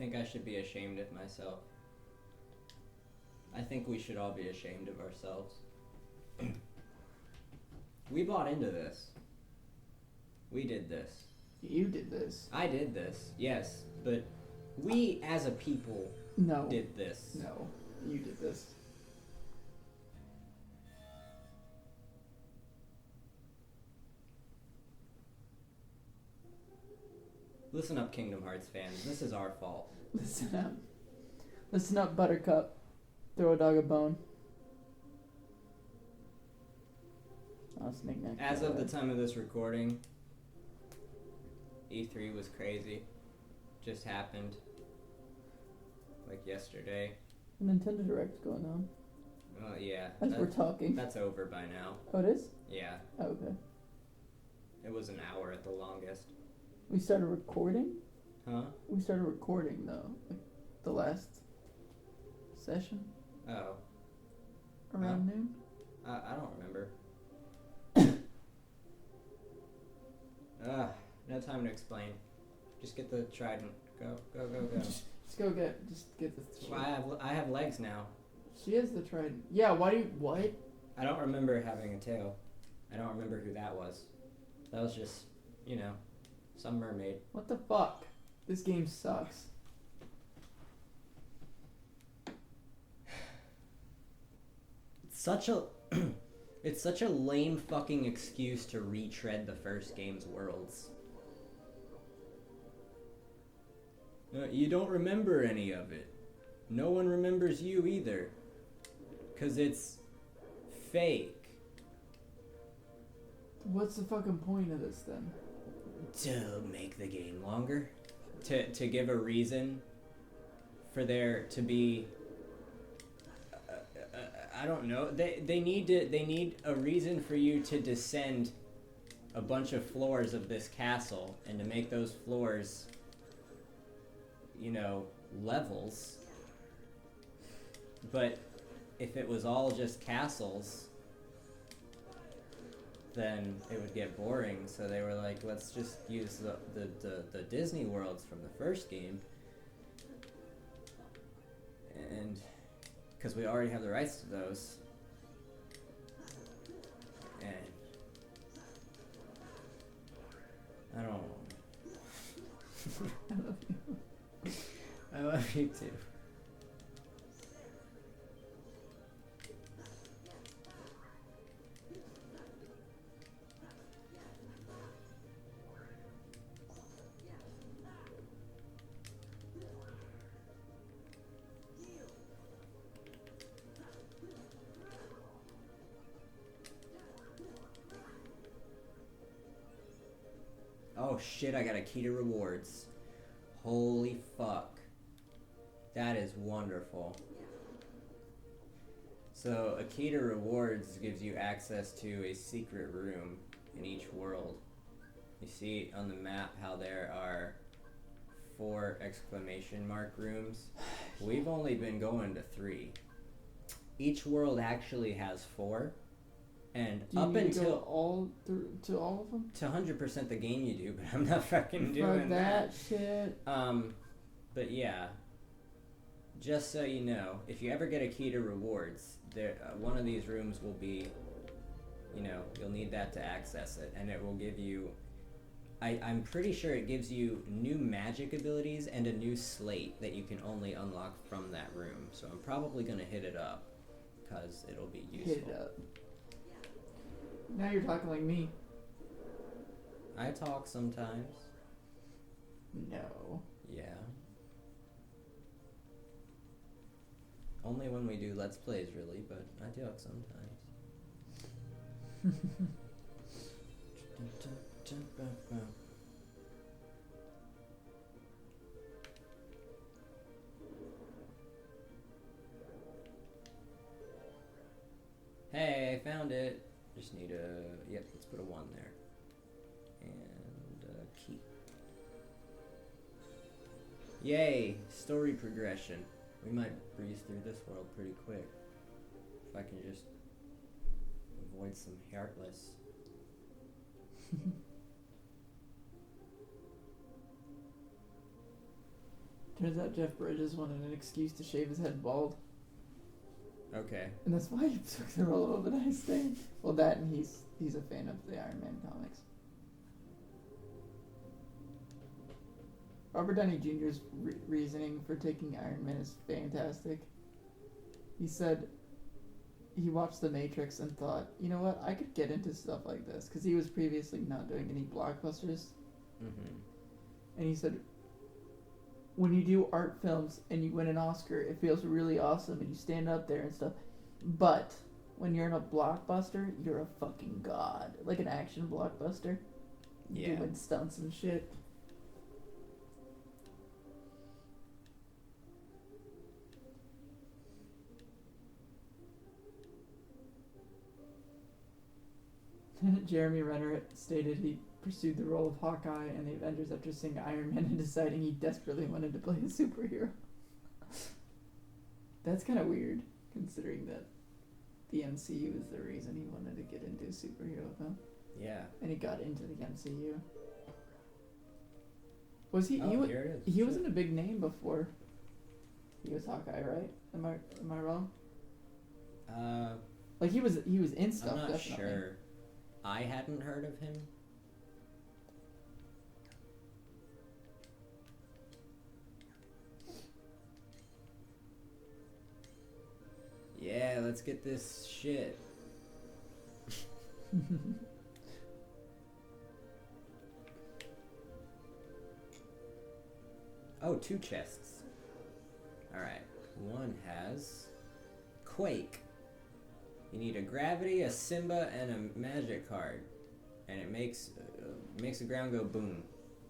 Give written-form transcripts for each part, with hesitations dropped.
think I should be ashamed of myself. I think we should all be ashamed of ourselves. We bought into this. We did this. You did this. I did this, yes. But we, as a people, did this. No, you did this. Listen up, Kingdom Hearts fans. This is our fault. Listen up. Listen up, Buttercup. Throw a dog a bone. Oh, snake neck. As of the time of this recording, E3 was crazy. Just happened. Like yesterday. Nintendo Direct's going on. Oh, yeah. As we're talking. That's over by now. Oh, it is? Yeah. Oh, okay. It was an hour at the longest. We started recording? Huh? We started recording, though. Like, the last session? Oh. Around noon? I don't remember. No time to explain. Just get the trident. Go. Just go get the Well, I have legs now. She has the trident. Yeah, why do you... What? I don't remember having a tail. I don't remember who that was. That was just, some mermaid. What the fuck? This game sucks. It's such a lame fucking excuse to retread the first game's worlds. You don't remember any of it. No one remembers you either. 'Cause it's fake. What's the fucking point of this then? To make the game longer. To give a reason for there to be... I don't know. They need a reason for you to descend a bunch of floors of this castle and to make those floors, levels. But if it was all just castles, then it would get boring. So they were like, let's just use the Disney worlds from the first game. And because we already have the rights to those. And I don't I love you. I love you too. Oh shit, I got a key to rewards. Holy fuck. That is wonderful. So, a key to rewards gives you access to a secret room in each world. You see on the map how there are 4 exclamation mark rooms. We've only been going to 3. Each world actually has 4. And do you up need until to go to all of them? To 100% the game you do, but I'm not fucking doing Fuck that shit. But yeah, just so you know, if you ever get a key to rewards, there one of these rooms will be, you'll need that to access it, and it will give you. I'm pretty sure it gives you new magic abilities and a new slate that you can only unlock from that room. So I'm probably gonna hit it up, because it'll be useful. Hit it up. Now you're talking like me. I talk sometimes. No. Yeah. Only when we do Let's Plays, really, but I talk sometimes. Hey, I found it. Just need a... Yep, let's put a 1 there. And a key. Yay! Story progression. We might breeze through this world pretty quick. If I can just avoid some Heartless. Turns out Jeff Bridges wanted an excuse to shave his head bald. Okay. And that's why he took the role of Obadiah Stane. Well, that and he's a fan of the Iron Man comics. Robert Downey Jr.'s reasoning for taking Iron Man is fantastic. He said he watched The Matrix and thought, you know what, I could get into stuff like this, because he was previously not doing any blockbusters. Mm-hmm. And he said, when you do art films and you win an Oscar, it feels really awesome and you stand up there and stuff. But when you're in a blockbuster, you're a fucking god. Like an action blockbuster. Yeah. Doing stunts and shit. Jeremy Renner stated he pursued the role of Hawkeye in the Avengers after seeing Iron Man and deciding he desperately wanted to play a superhero. That's kind of weird, considering that the MCU is the reason he wanted to get into a superhero film. Yeah. And he got into the MCU. Was he? Oh, here it is. He wasn't a big name before. He was Hawkeye, right? Am I wrong? Like he was in stuff. I'm not definitely. sure. I hadn't heard of him. Yeah, let's get this shit. Oh, 2 chests. Alright. One has Quake. You need a Gravity, a Simba, and a Magic card. And it makes the ground go boom.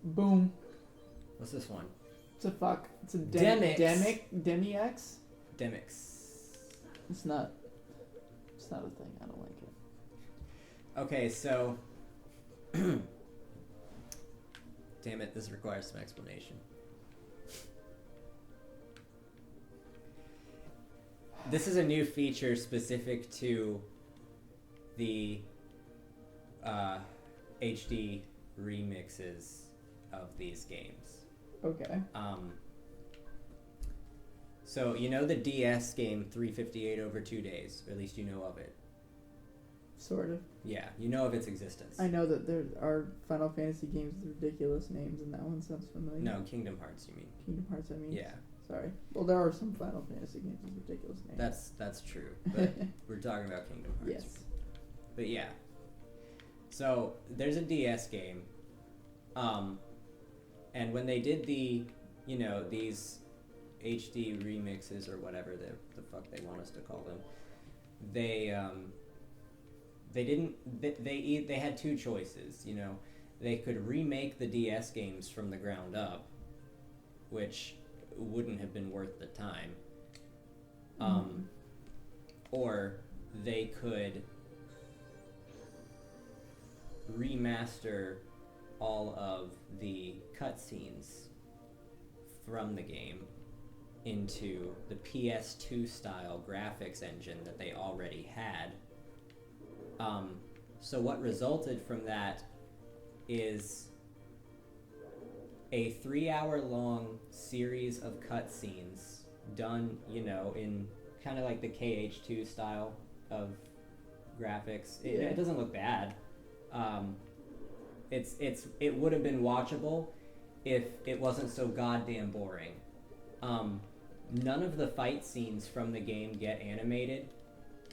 Boom. What's this one? It's a fuck. It's a Demix. Demi-X? Demix. It's not a thing. I don't like it. Okay, so... Damn it, this requires some explanation. This is a new feature specific to the HD remixes of these games. Okay. So you know the DS game 358 over 2 days, or at least you know of it. Sort of. Yeah, you know of its existence. I know that there are Final Fantasy games with ridiculous names, and that one sounds familiar. No, Kingdom Hearts, you mean? Kingdom Hearts, I mean. Yeah. Sorry. Well, there are some Final Fantasy games with ridiculous names. That's true, but we're talking about Kingdom Hearts. Yes. But yeah. So there's a DS game, and when they did the, these HD remixes or whatever the fuck they want us to call them, they had 2 choices. They could remake the DS games from the ground up, which wouldn't have been worth the time, or they could remaster all of the cutscenes from the game into the PS2 style graphics engine that they already had. So what resulted from that is a 3-hour long series of cutscenes done, in kind of like the KH2 style of graphics. It doesn't look bad. It would have been watchable if it wasn't so goddamn boring. None of the fight scenes from the game get animated.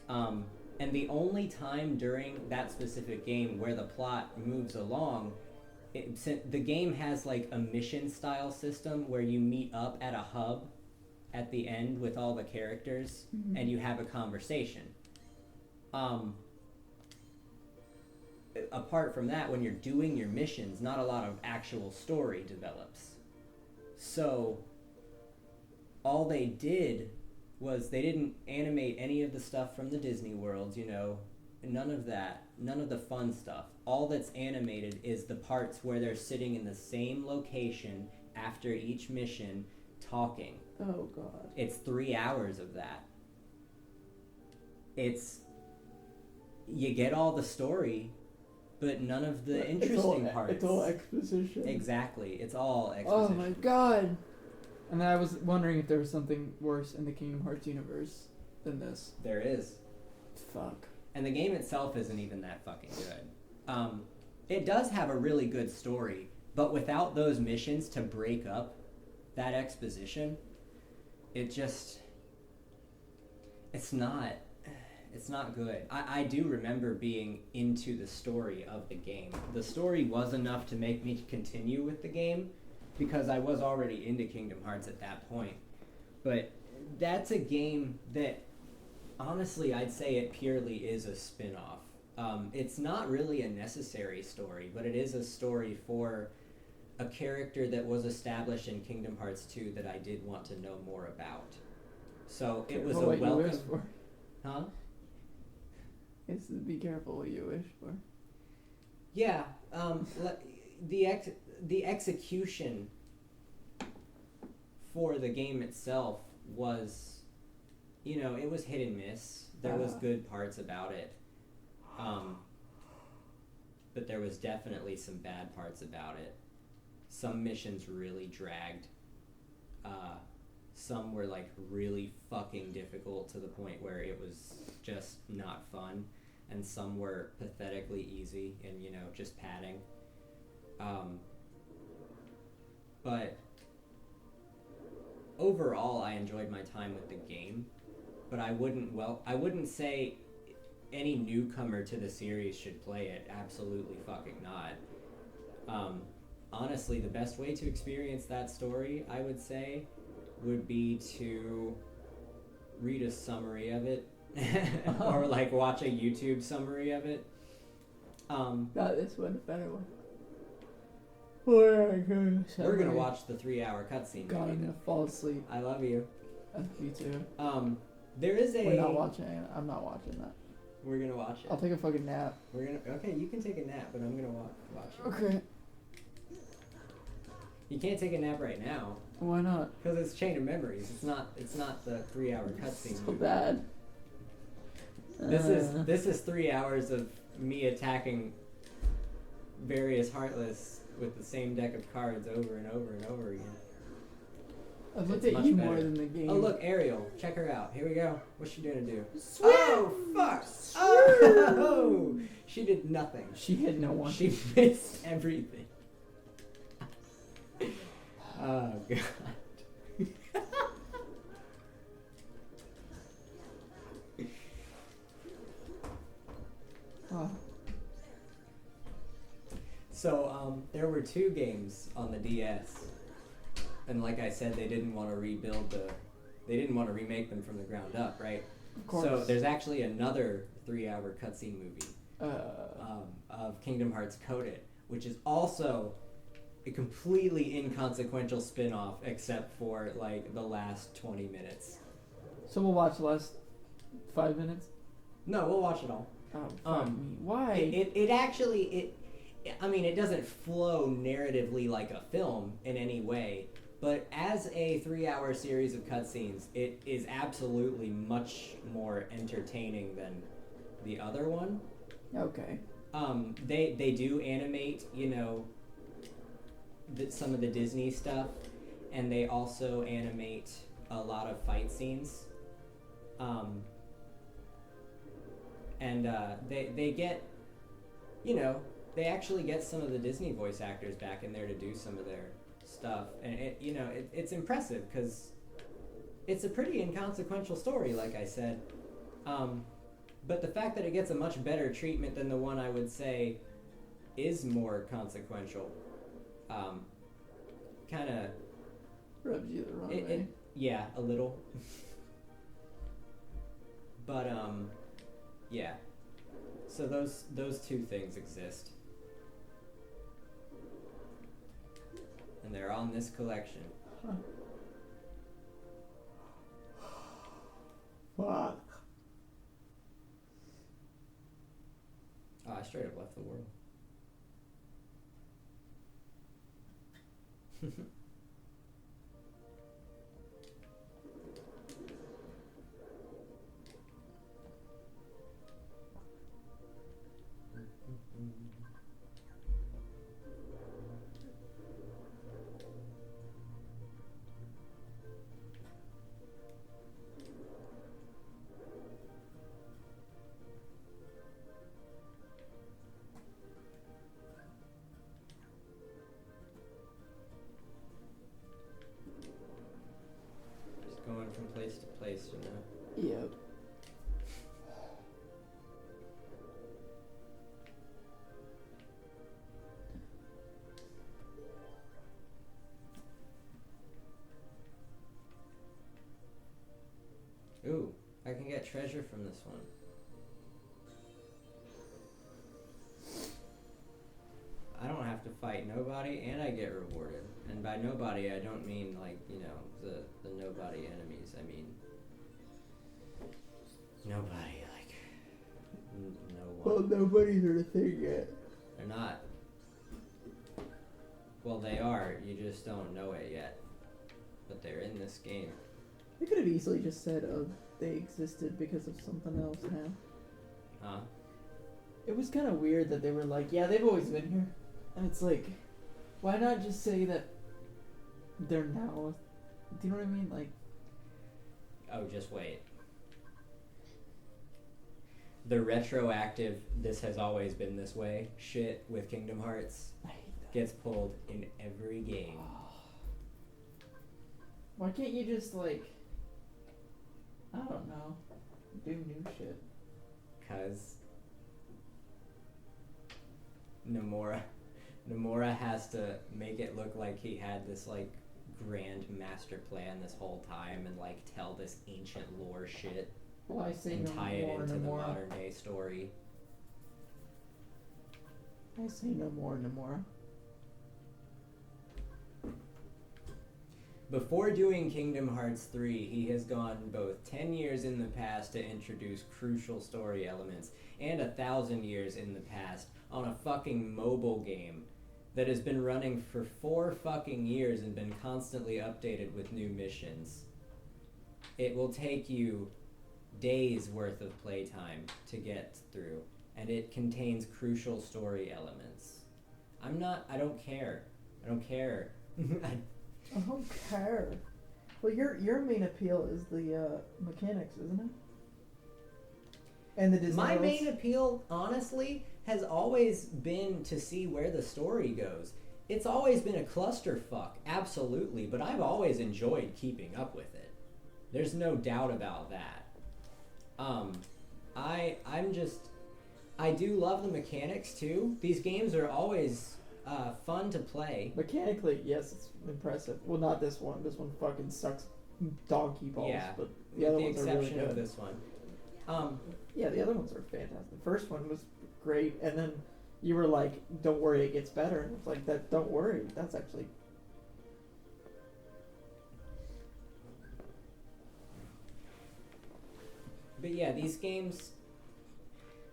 And the only time during that specific game where the plot moves along, the game has like a mission style system where you meet up at a hub at the end with all the characters, and you have a conversation. Apart from that, when you're doing your missions, not a lot of actual story develops. So all they did was they didn't animate any of the stuff from the Disney worlds, none of that, none of the fun stuff. All that's animated is the parts where they're sitting in the same location after each mission talking. Oh, God. It's 3 hours of that. You get all the story, but none of the interesting parts. It's all exposition. Exactly. It's all exposition. Oh, my God. And I was wondering if there was something worse in the Kingdom Hearts universe than this. There is. Fuck. And the game itself isn't even that fucking good. It does have a really good story, but without those missions to break up that exposition, it's not good. I do remember being into the story of the game. The story was enough to make me continue with the game because I was already into Kingdom Hearts at that point. But that's a game that, honestly, I'd say it purely is a spin-off. It's not really a necessary story, but it is a story for a character that was established in Kingdom Hearts 2 that I did want to know more about. So it was a welcome... You wish for. Huh? It's be careful what you wish for. Yeah, the execution for the game itself was, it was hit and miss. There was good parts about it, but there was definitely some bad parts about it. Some missions really dragged. Some were like really fucking difficult to the point where it was just not fun, and some were pathetically easy and just padding. But overall, I enjoyed my time with the game. But I wouldn't say any newcomer to the series should play it. Absolutely fucking not. Honestly, the best way to experience that story, I would say, would be to read a summary of it or like watch a YouTube summary of it. Not this one, a better one. We're gonna watch the 3-hour cutscene. God, I'm gonna fall asleep. I love you. Me too. There is a... We're not watching it. I'm not watching that. We're gonna watch it. I'll take a fucking nap. Okay, you can take a nap, but I'm gonna watch it. Okay. You can't take a nap right now. Why not? Because it's Chain of Memories. It's not the 3-hour cutscene. So bad. This is 3 hours of me attacking various Heartless with the same deck of cards over and over and over again. I've looked at you more than the game. Oh look, Ariel, check her out. Here we go. What's she doing to do? Swim! Oh fuck! Oh! She did nothing. She had no one. She missed everything. Oh god. Oh. So there were 2 games on the DS, and like I said, they didn't want to remake them from the ground up, right? Of course. So there's actually another 3-hour cutscene movie of Kingdom Hearts Coded, which is also a completely inconsequential spin-off except for like the last 20 minutes. So we'll watch the last 5 minutes? No, we'll watch it all. Oh, fuck me. Why? It doesn't flow narratively like a film in any way, but as a 3-hour series of cutscenes, it is absolutely much more entertaining than the other one. Okay. They do animate, some of the Disney stuff, and they also animate a lot of fight scenes. They get, they actually get some of the Disney voice actors back in there to do some of their stuff, and it's impressive because it's a pretty inconsequential story, like I said. But the fact that it gets a much better treatment than the one I would say is more consequential, kind of rubs you the wrong way. Yeah, a little. But yeah. So those 2 things exist, and they're on this collection. Huh. Fuck. Oh, I straight up left the world. from place to place, you know. Yep. Ooh, I can get treasure from this one. I don't have to fight nobody, and I get rewarded. And by nobody, I don't mean, like, you know, the nobody enemies. I mean nobody, like, no one. Well, nobody's heard a thing yet. They're not. Well, they are. You just don't know it yet. But they're in this game. They could have easily just said, oh, they existed because of something else now. Huh? It was kind of weird that they were like, yeah, they've always been here. And it's like, why not just say that they're now... Do you know what I mean? Like... Oh, just wait. The retroactive, this has always been this way shit with Kingdom Hearts I hate that. gets pulled in every game. Why can't you just, like... I don't know. Do new shit. 'Cause Nomura has to make it look like he had this, like, grand master plan this whole time and, like, tell this ancient lore shit Well, I say and no tie it more, into the Nomura. modern day story. I say no more, Nomura. Before doing Kingdom Hearts 3, he has gone both 10 years in the past to introduce crucial story elements and 1,000 years in the past on a fucking mobile game that has been running for 4 fucking years and been constantly updated with new missions. It will take you days worth of playtime to get through, and it contains crucial story elements. I don't care. I don't care. I don't care. Well, your main appeal is the mechanics, isn't it? And the Disney My worlds. main appeal, honestly, has always been to see where the story goes. It's always been a clusterfuck, absolutely, but I've always enjoyed keeping up with it. There's no doubt about that. I do love the mechanics too. These games are always fun to play. Mechanically, yes, it's impressive. Well, not this one. This one fucking sucks donkey balls. Yeah, But with the other the ones are really exception good. of this one. Yeah, the other ones are fantastic. The first one was great, and then you were like, "Don't worry, it gets better." And it's like that. Don't worry, that's actually. But yeah, these games,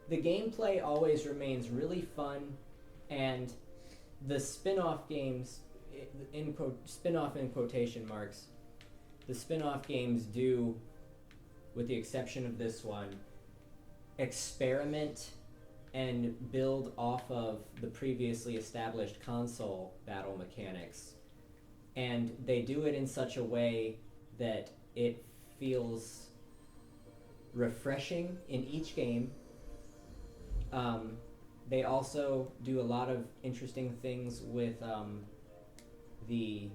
the gameplay always remains really fun, and the spin-off games, spin-off in quotation marks, the spin-off games do, with the exception of this one, experiment and build off of the previously established console battle mechanics. And they do it in such a way that it feels refreshing in each game. They also do a lot of interesting things with the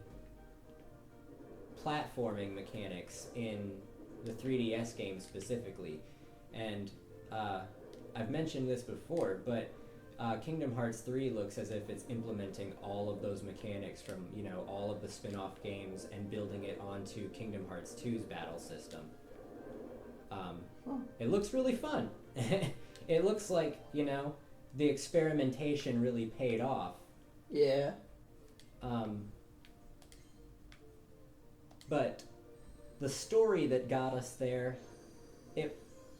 platforming mechanics in the 3DS game specifically. And I've mentioned this before, but Kingdom Hearts 3 looks as if it's implementing all of those mechanics from, you know, all of the spin-off games and building it onto Kingdom Hearts 2's battle system. It looks really fun. It looks like, you know, the experimentation really paid off. Yeah. But the story that got us there, it,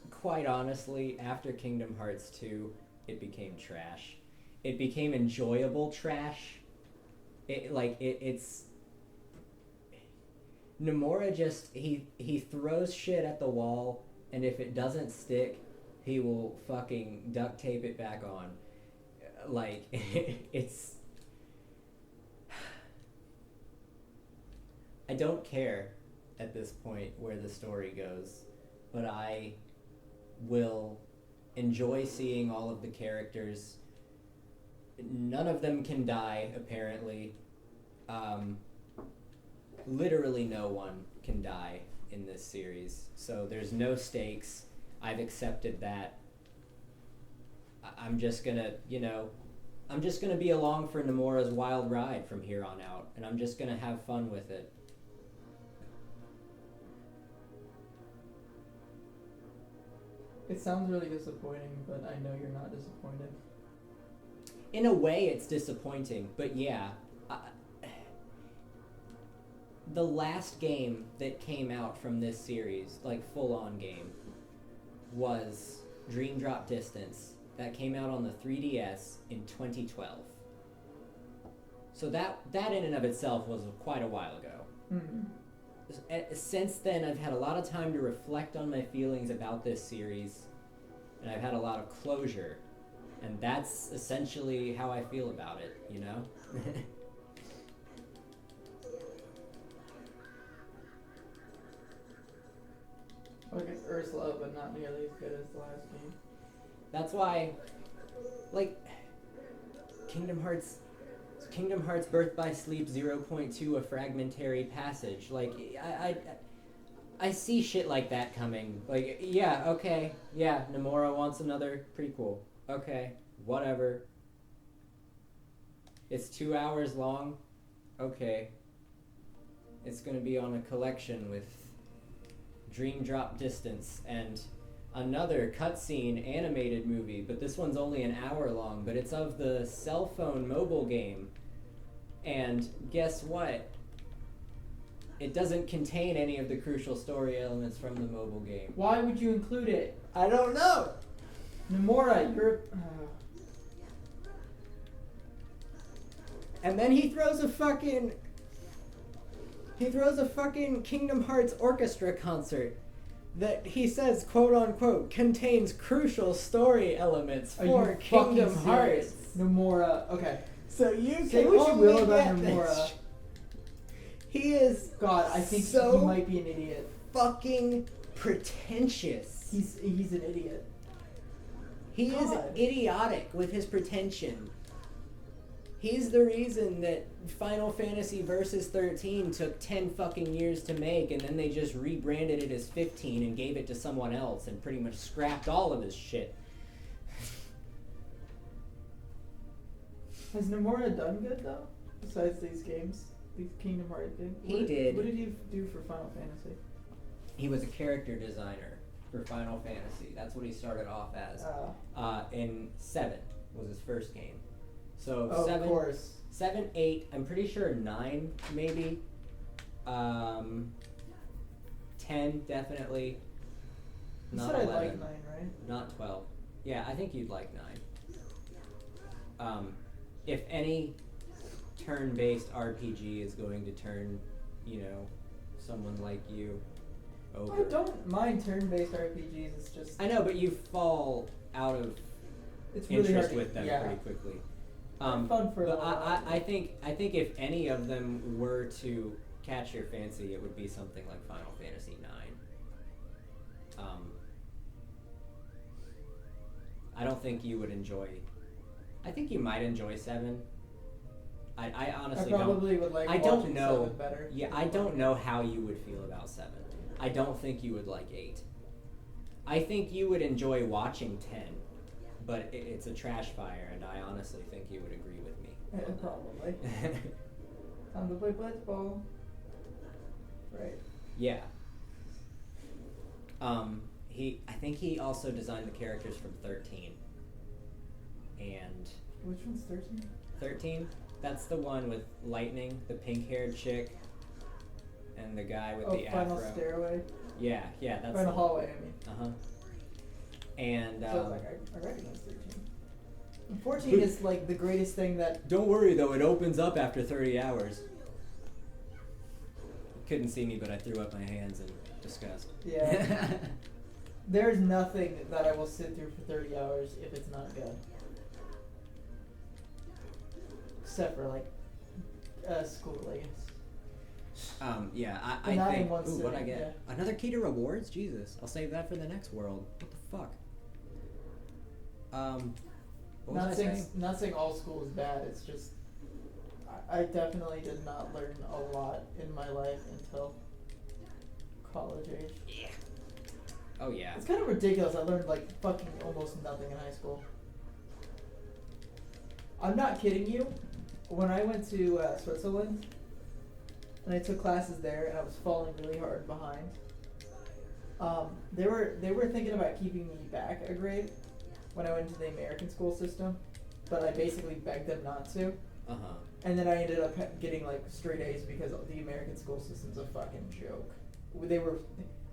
quite honestly, after Kingdom Hearts 2, it became trash. It became enjoyable trash. It's Nomura just, he throws shit at the wall, and if it doesn't stick, he will fucking duct tape it back on. Like, it's... I don't care at this point where the story goes, but I will enjoy seeing all of the characters. None of them can die, apparently. Literally no one can die in this series. So there's no stakes. I've accepted that. I'm just gonna, I'm just gonna be along for Nomura's wild ride from here on out, and I'm just gonna have fun with it. It sounds really disappointing, but I know you're not disappointed. In a way, it's disappointing, but yeah. The last game that came out from this series, like full-on game, was Dream Drop Distance. That came out on the 3DS in 2012. So that in and of itself was quite a while ago. Mm-hmm. Since then, I've had a lot of time to reflect on my feelings about this series, and I've had a lot of closure, and that's essentially how I feel about it, Like it's Ursula, but not nearly as good as the last game. That's why, like, Kingdom Hearts Birth by Sleep 0.2, a fragmentary passage. Like, I see shit like that coming. Like, yeah, okay, yeah, Nomura wants another prequel. Okay, whatever. It's 2 hours long. Okay. It's gonna be on a collection with Dream Drop Distance and another cutscene animated movie, but this one's only an hour long, but it's of the cell phone mobile game. And guess what? It doesn't contain any of the crucial story elements from the mobile game. Why would you include it? I don't know! Nomura, you're... And then he throws a fucking Kingdom Hearts orchestra concert that he says, quote unquote, contains crucial story elements for Kingdom Hearts. Nomura, okay. So you Say can what you only will about get Nomura. this. He is God, I think so he might be an idiot. fucking pretentious. He's an idiot. He is God. idiotic with his pretension. He's the reason that Final Fantasy Versus 13 took 10 fucking years to make, and then they just rebranded it as 15 and gave it to someone else and pretty much scrapped all of his shit. Has Nomura done good, though? Besides these games? These Kingdom Hearts games? He did. What did he do for Final Fantasy? He was a character designer for Final Fantasy. That's what he started off as. And 7 was his first game. So of 7, course. 7, 8, I'm pretty sure 9 maybe. 10 definitely. You Not said 11. I like 9, right? Not 12. Yeah, I think you'd like 9. If any turn-based RPG is going to turn, someone like you over. I don't mind turn-based RPGs, it's just... I know, but you fall out of It's really interest hard with them pretty quickly. Fun for but a while. I think if any of them were to catch your fancy, it would be something like Final Fantasy IX. I don't think you would enjoy. I think you might enjoy 7. I honestly probably would like I don't watching know. 7 better. Yeah, I don't know how you would feel about 7. I don't think you would like 8. I think you would enjoy watching 10, but it's a trash fire, and I honestly think you would agree with me. Yeah, probably. Time to play blitzball. Right. Yeah. I think he also designed the characters from 13. And Which one's 13? 13, that's the one with Lightning, the pink-haired chick, and the guy with the Final afro. Stairway? Yeah, that's Final the Hallway, I mean. Uh-huh. And So I was like, I recognize 13. And 14 is like the greatest thing that... Don't worry though, it opens up after 30 hours. Couldn't see me, but I threw up my hands in disgust. Yeah. There's nothing that I will sit through for 30 hours if it's not good. Except for like school, I guess. Yeah, But I not in think. one Ooh, what'd I sitting, get? Another key to rewards? Jesus, I'll save that for the next world. What the fuck? What was I saying? Not saying all school is bad. It's just I definitely did not learn a lot in my life until college age. Oh yeah. It's kind of ridiculous. I learned like fucking almost nothing in high school. I'm not kidding you. When I went to Switzerland and I took classes there and I was falling really hard behind, they were thinking about keeping me back a grade when I went to the American school system, but I basically begged them not to. Uh-huh. And then I ended up getting like straight A's because the American school system's a fucking joke.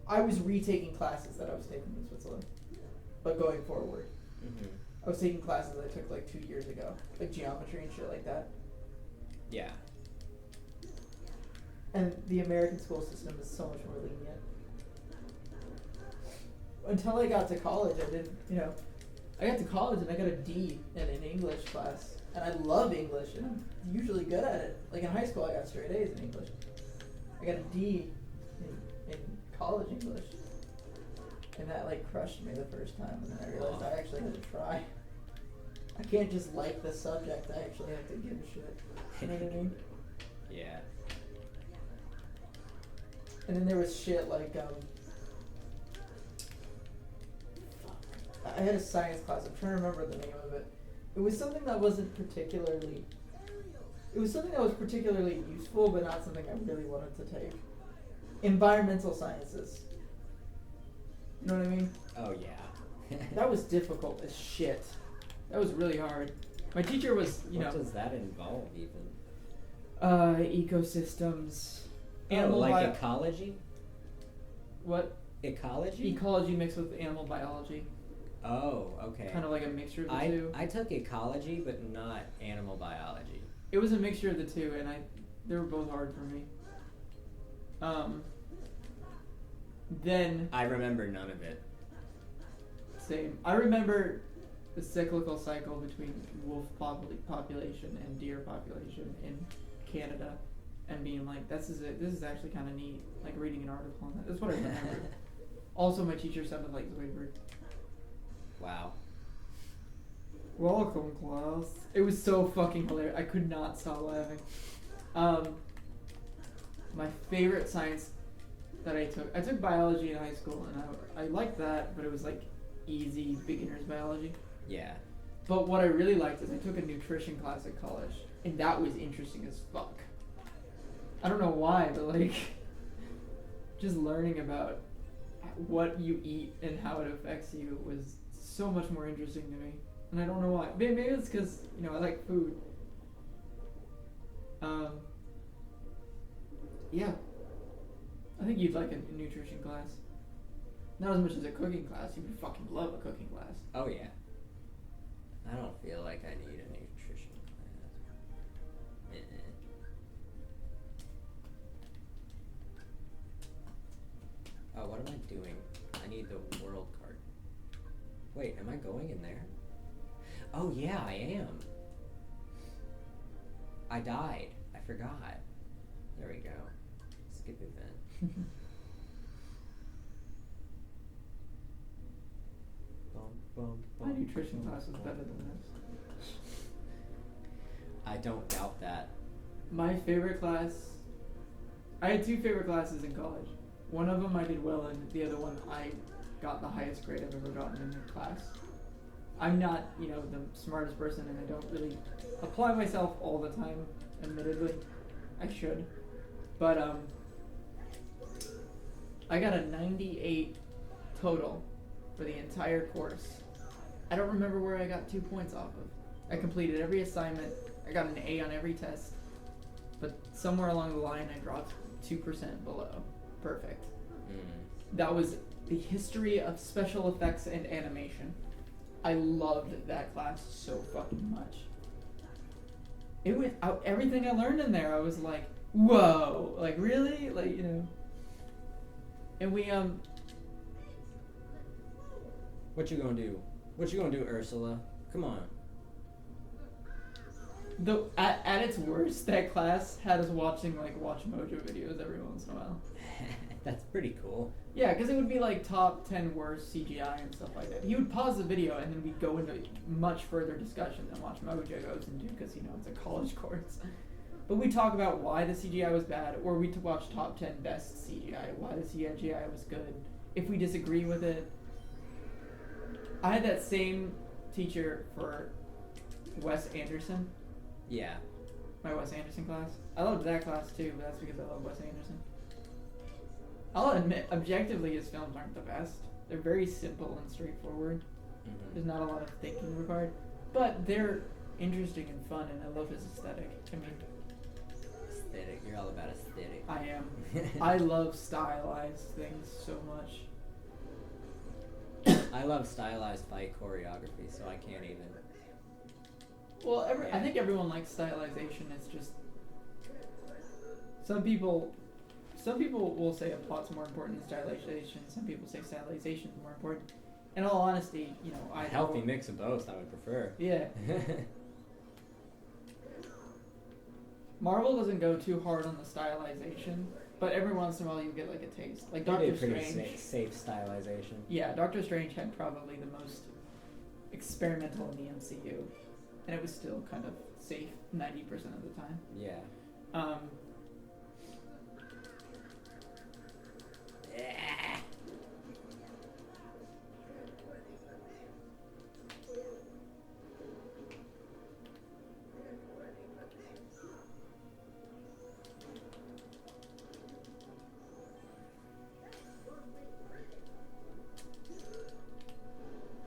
I was retaking classes that I was taking in Switzerland, but going forward. Mm-hmm. I was taking classes I took like 2 years ago, like geometry and shit like that. Yeah. And the American school system is so much more lenient. Until I got to college, I got to college and I got a D in an English class. And I love English and I'm usually good at it. Like in high school, I got straight A's in English. I got a D in college English. And that like crushed me the first time. And then I realized I actually had to try. I can't just like the subject, I actually have to give a shit. You know what I mean? Yeah. And then there was shit like, I had a science class, I'm trying to remember the name of it. It was something that wasn't particularly, it was something that was particularly useful, but not something I really wanted to take. Environmental sciences. You know what I mean? Oh yeah. That was difficult as shit. That was really hard. My teacher was, What does that involve even? Ecosystems. Like ecology? What? Ecology? Ecology mixed with animal biology. Oh, okay. Kind of like a mixture of the two. I took ecology, but not animal biology. It was a mixture of the two, and they were both hard for me. Then I remember none of it. same. I remember the cyclical cycle between wolf population and deer population in Canada, and being like, this is actually kind of neat. Like reading an article on that. That's what I remember. Also, my teacher sounded like Zoidberg. Wow. Welcome, class. It was so fucking hilarious. I could not stop laughing. My favorite science that I took biology in high school, and I liked that, but it was like easy beginner's biology. Yeah. But what I really liked is I took a nutrition class at college, and that was interesting as fuck. I don't know why, but like, just learning about what you eat and how it affects you was so much more interesting to me. And I don't know why. Maybe it's because, I like food. Yeah. I think you'd like a nutrition class. Not as much as a cooking class. You would fucking love a cooking class. Oh yeah. I don't feel like I need a nutrition class. Oh, what am I doing? I need the world card. Wait, am I going in there? Oh yeah, I am. I died. I forgot. There we go. Skip event. My nutrition class was better than this. I don't doubt that. My favorite class... I had two favorite classes in college. One of them I did well in, the other one I got the highest grade I've ever gotten in a class. I'm not, the smartest person, and I don't really apply myself all the time, admittedly. I should. But, I got a 98 total for the entire course. I don't remember where I got 2 points off of. I completed every assignment. I got an A on every test. But somewhere along the line, I dropped 2% below perfect. That was the history of special effects and animation. I loved that class so fucking much. It went out, everything I learned in there, I was like, whoa, like really? Like, and we, What you gonna do? What you gonna do, Ursula? Come on. At its worst, that class had us watching like Watch Mojo videos every once in a while. That's pretty cool. Yeah, because it would be like top 10 worst CGI and stuff like that. He would pause the video and then we'd go into much further discussion than Watch Mojo goes into because, it's a college course. But we talk about why the CGI was bad, or we watch top 10 best CGI, why the CGI was good. If we disagree with it, I had that same teacher for Wes Anderson, Yeah. my Wes Anderson class. I loved that class too, but that's because I love Wes Anderson. I'll admit, objectively, his films aren't the best. They're very simple and straightforward. Mm-hmm. There's not a lot of thinking required, but they're interesting and fun, and I love his aesthetic. I mean, Aesthetic. You're all about aesthetic. I am. I love stylized things so much. I love stylized fight choreography, so I can't even. Well, Yeah. I think everyone likes stylization. It's just some people will say a plot's more important than stylization. Some people say stylization is more important. In all honesty, you know, A healthy mix of both, I would prefer. Yeah. Marvel doesn't go too hard on the stylization, but every once in a while you get like a taste. Like They Doctor did pretty Strange. safe stylization. Yeah, Doctor Strange had probably the most experimental in the MCU, and it was still kind of safe 90% of the time. Yeah.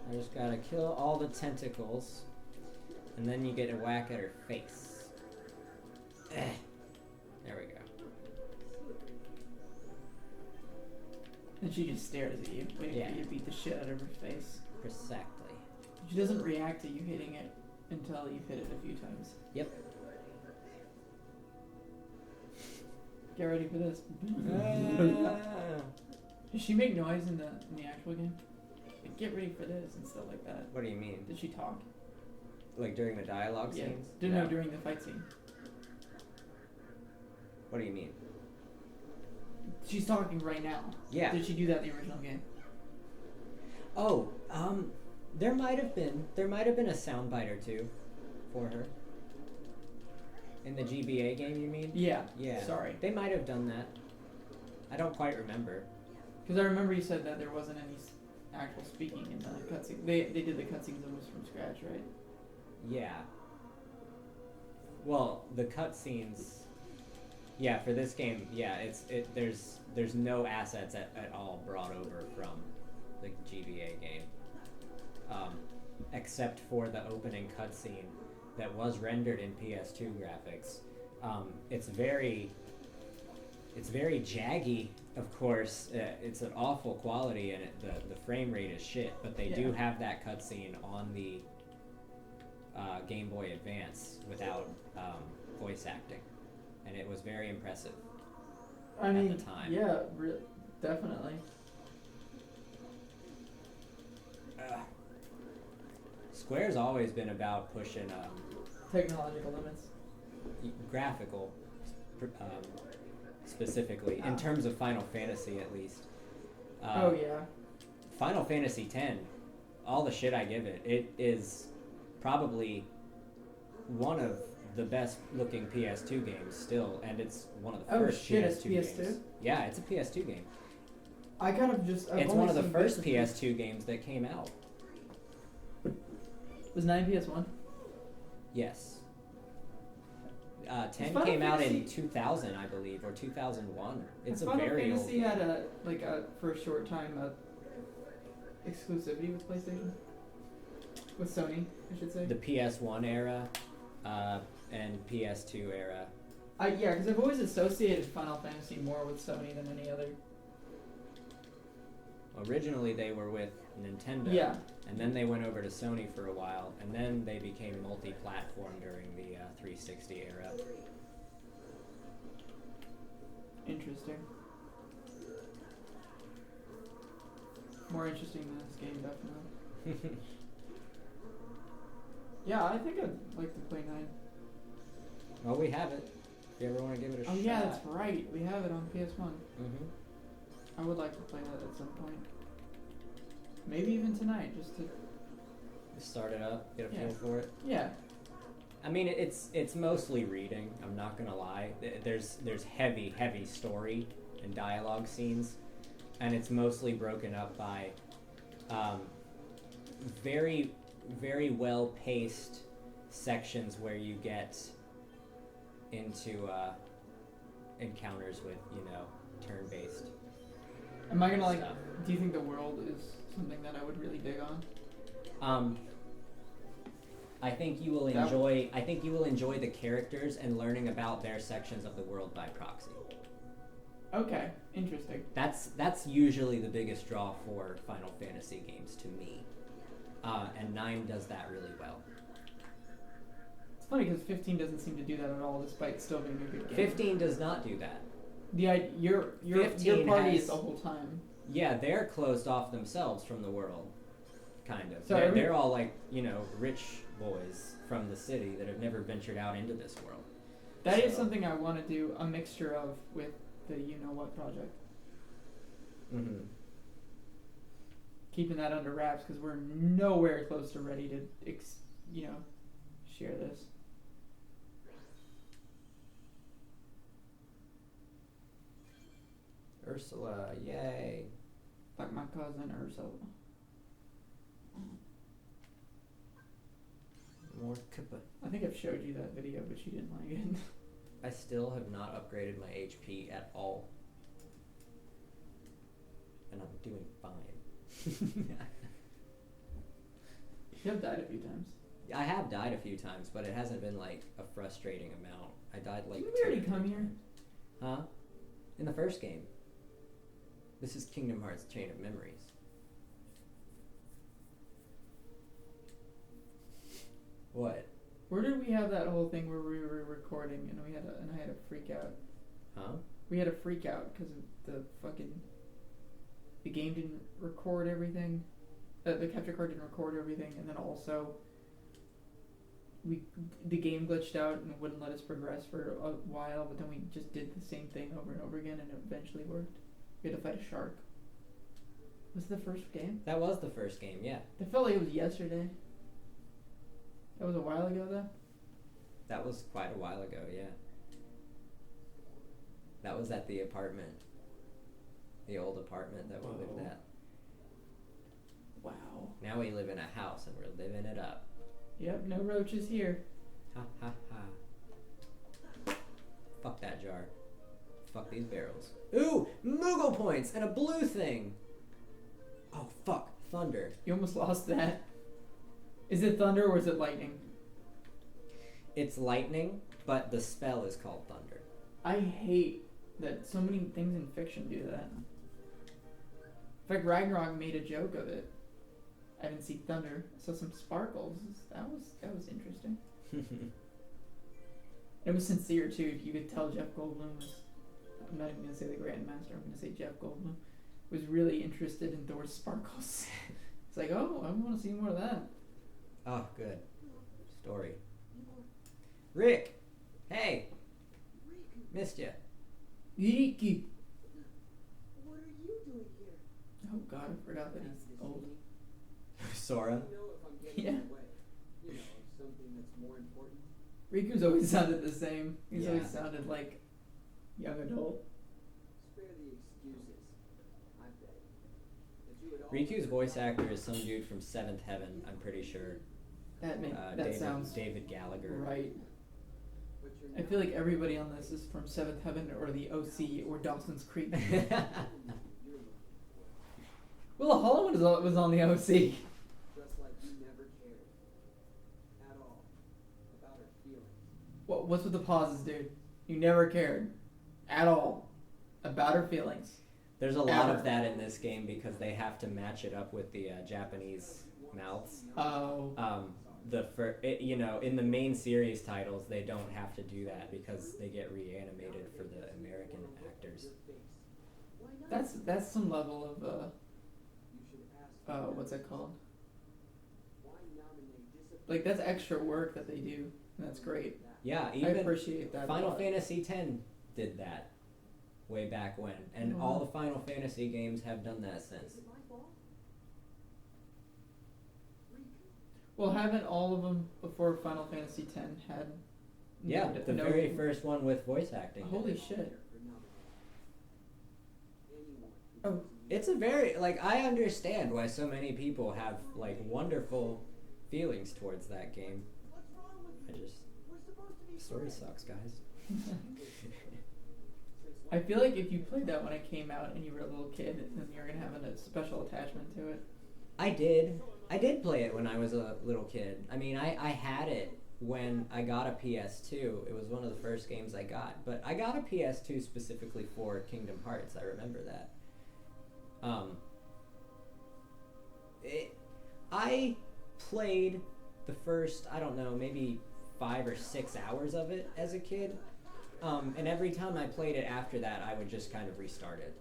I just gotta kill all the tentacles, and then you get a whack at her face. There we go. And she just stares at you, waiting Yeah. for you to beat the shit out of her face. Precisely. She doesn't react to you hitting it until you've hit it a few times. Yep. Get ready for this. Does she make noise in the actual game? Like, get ready for this and stuff like that. What do you mean? Did she talk? Like during the dialogue Yeah. scenes? Didn't know during the fight scene. What do you mean? She's talking right now. Yeah. Did she do that in the original game? Oh, there might have been a soundbite or two for her. In the GBA game, you mean? Yeah. Yeah. Sorry. They might have done that. I don't quite remember. Because I remember you said that there wasn't any actual speaking in the cutscene. They did the cutscenes almost from scratch, right? Yeah. Well, the cutscenes. Yeah, for this game, yeah, there's no assets at all brought over from the GBA game, except for the opening cutscene that was rendered in PS2 graphics. It's very jaggy, of course. It's an awful quality, and the frame rate is shit. But they do have that cutscene on the Game Boy Advance without voice acting, and it was very impressive. I mean, at the time. Yeah, definitely. Square's always been about pushing Technological limits. graphical, specifically in terms of Final Fantasy, at least. Oh yeah. Final Fantasy X, all the shit I give it, it is probably one of the best looking PS2 games still, and it's one of the first it's PS2 PS2? games. Yeah, it's a PS2 game. I kind of just. It's one of the first PS2 games that came out. Was 9 PS1? Yes. 10 Final came out in Fantasy- 2000, I believe, or 2001. It's a Final very old Fantasy game. had for a short time exclusivity with PlayStation. With Sony, I should say. The PS1 era and PS2 era. Yeah, because I've always associated Final Fantasy more with Sony than any other. Originally, they were with Nintendo. Yeah. And then they went over to Sony for a while, and then they became multi-platform during the 360 era. Interesting. More interesting than this game, definitely. Yeah, I think I'd like to play 9. Well, we have it. If you ever want to give it a shot. Oh yeah, that's right. We have it on PS1. Mm-hmm. I would like to play that at some point. Maybe even tonight, just to. Start it up, get a Yeah. feel for it. Yeah. I mean, it's mostly reading. I'm not gonna lie. There's heavy story and dialogue scenes, and it's mostly broken up by very very well paced sections where you get into encounters with turn based. Am I gonna like? Stuff. Do you think the world is something that I would really dig on? I think you will enjoy. I think you will enjoy the characters and learning about their sections of the world by proxy. Okay, interesting. That's usually the biggest draw for Final Fantasy games to me, and 9 does that really well. It's funny because 15 doesn't seem to do that at all, despite still being a good game. 15 does not do that. Your 15 party has- is the whole time. Yeah, they're closed off themselves from the world, kind of. So They're all like rich boys from the city that have never ventured out into this world. That is So- something I want to do a mixture of with the what project. Mm-hmm. Keeping that under wraps because we're nowhere close to ready to share this. Ursula, yay! Like my cousin Ursula. More Kippa. I think I've showed you that video, but you didn't like it. I still have not upgraded my HP at all, and I'm doing fine. You have died a few times. I have died a few times, but it hasn't been like a frustrating amount. I died like. Didn't we already 2 or come 3 here? times. Huh? In the first game. This is Kingdom Hearts Chain of Memories. What? Where did we have that whole thing where we were recording and I had a freak out? Huh? We had a freak out because the game didn't record everything. The capture card didn't record everything, and then also the game glitched out and wouldn't let us progress for a while. But then we just did the same thing over and over again, and it eventually worked. We had to fight a shark. Was it the first game? That was the first game, yeah. It felt like it was yesterday. That was a while ago, though. That was quite a while ago, yeah. That was at the apartment. The old apartment that we lived at. Wow. Now we live in a house and we're living it up. Yep, no roaches here. Ha ha ha. Fuck that jar. Fuck these barrels. Ooh! Moogle points and a blue thing! Oh fuck. Thunder. You almost lost that. Is it thunder or is it lightning? It's lightning, but the spell is called thunder. I hate that so many things in fiction do that. In fact, Ragnarok made a joke of it. I didn't see thunder. I saw some sparkles. That was interesting. It was sincere too. You could tell Jeff Goldblum was. I'm not even gonna say the Grandmaster. I'm gonna say Jeff Goldblum was really interested in Thor's sparkles. It's like, oh, I want to see more of that. Oh, good. Story. Rick! Hey! Missed ya. Yiki. What are you doing here? Oh God, I forgot that he's old. Sora? I know if I'm getting Yeah. in the way. You know, of something that's more important. Riku's always sounded the same. He's Yeah. always sounded like young adult. Spare the excuses. I beg. That you would all Riku's voice actor is some dude from Seventh Heaven, I'm pretty sure. That sounds David Gallagher. right. but you're I feel like everybody on this is from Seventh Heaven or the OC or Dawson's Creek. Willa Holland was on the OC. just like you never cared. At all. About her feelings. What's with the pauses, dude? You never cared at all about her feelings. There's a lot Ever. of that in this game because they have to match it up with the Japanese mouths. Oh, In the main series titles, they don't have to do that because they get reanimated for the American actors. that's some level of You should ask what's that called? why nominate discipline. Like that's extra work that they do, and that's great. Yeah, I even appreciate that. a Final lot. Fantasy X did that way back when, and Wow. all the Final Fantasy games have done that since. Is it my fault? Riku. Well, haven't all of them before Final Fantasy X had? Yeah, the very first one with voice acting. Holy shit! Oh, It's a very like I understand why so many people have like wonderful feelings towards that game. I just the story sucks, guys. I feel like if you played that when it came out and you were a little kid, then you're gonna have a special attachment to it. I did play it when I was a little kid. I mean, I had it when I got a PS2. It was one of the first games I got. But I got a PS2 specifically for Kingdom Hearts. I remember that. I played the first, I don't know, maybe 5 or 6 hours of it as a kid. And every time I played it after that, I would just kind of restart it.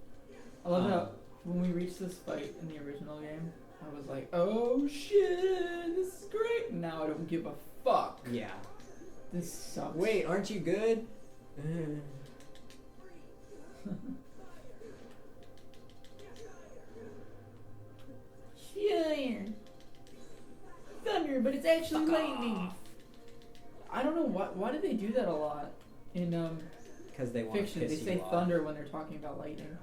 I love how when we reached this fight in the original game, I was like, oh shit, this is great. Now I don't give a fuck. Yeah. This sucks. Wait, aren't you good? Fire. Thunder, but it's actually Fuck lightning. off. I don't know why do they do that a lot in Because they want to fiction. piss They you say off. thunder when they're talking about lightning.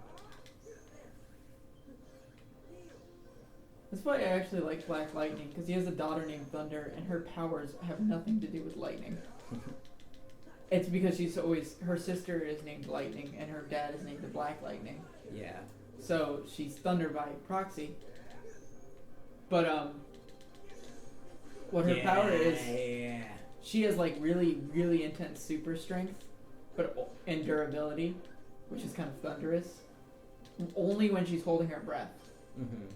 That's why I actually like Black Lightning, because he has a daughter named Thunder, and her powers have nothing to do with lightning. It's because her sister is named Lightning, and her dad is named the Black Lightning. Yeah. So she's Thunder by proxy. But what her power is, Yeah. she has like really, really intense super strength, and durability, which is kind of thunderous. Only when she's holding her breath. Mm-hmm.